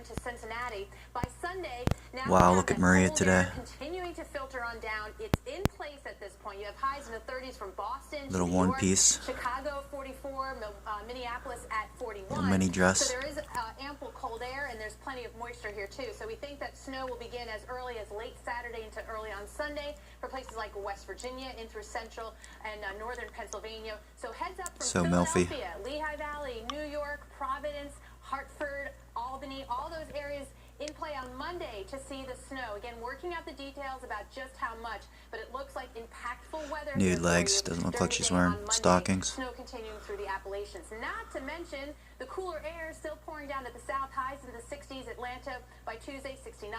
into Cincinnati. By Sunday, now wow, look at Maria today. Continuing to filter on down. It's in place at this point. You have highs in the 30s from Boston to Little New one York, piece. Chicago 44, Minneapolis at 41. Little mini dress. So there is ample cold air, and there's plenty of moisture here too. So we think that snow will begin as early as late Saturday into early on Sunday for places like West Virginia in through central and northern Pennsylvania. So heads up from Philadelphia, Lehigh Valley, New York, Providence, Hartford, Albany, all those areas in play on Monday to see the snow. Again, working out the details about just how much, but it looks like impactful weather. Nude legs. Doesn't look like she's wearing stockings. Snow continuing through the Appalachians. Not to mention the cooler air still pouring down at the south. Highs in the 60s. Atlanta by Tuesday, 69.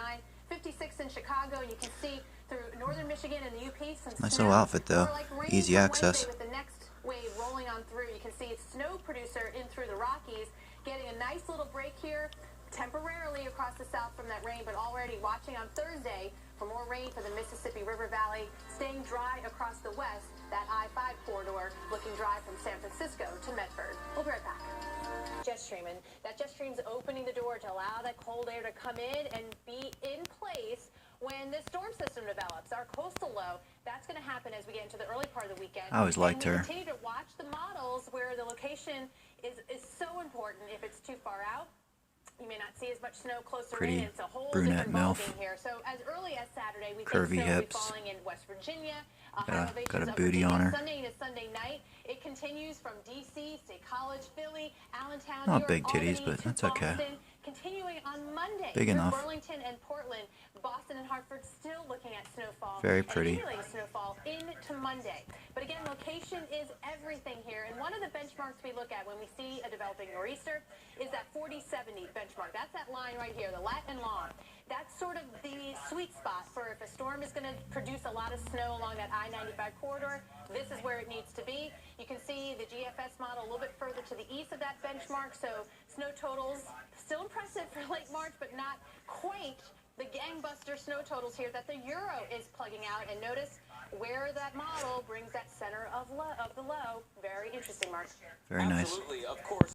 56 in Chicago. You can see through northern Michigan and the UP some nice snow. little outfit though. Like Easy access. With the next wave rolling on through, you can see it's snow producer in through the Rockies, getting a nice little break here temporarily across the south from that rain, but already watching on Thursday for more rain for the Mississippi River Valley, staying dry across the west, that I-5 corridor looking dry from San Francisco to Medford. We'll be right back. Jet stream, and that jet stream's opening the door to allow that cold air to come in and be in place when the storm system develops. Our coastal low, that's going to happen as we get into the early part of the weekend. I always liked her. Continue to watch the models where the location is so important. If it's too far out, you may not see as much snow closer in. It's a whole brunette different Milf. ballgame here. So as early as Saturday, we Curvy think snow will be hips. falling in West Virginia. Got a booty on her. Sunday to Sunday night. It continues from D.C., State College, Philly, Allentown, Not New York, big titties, Albany, but that's Boston. okay. Continuing on Monday, Big enough. Burlington and Portland, Boston and Hartford still looking at snowfall. Very pretty. And snowfall into Monday. But again, location is everything here. And one of the benchmarks we look at when we see a developing nor'easter is that 40-70 benchmark. That's that line right here, the lat and long. That's sort of the sweet spot for if a storm is going to produce a lot of snow along that I-95 corridor. This is where it needs to be. You can see the GFS model a little bit further to the east of that benchmark. So snow totals still impressive for late March, but not quite the gangbuster snow totals here that the Euro is plugging out. And notice where that model brings that center of the low. Very interesting, Mark. Very nice. Absolutely, of course.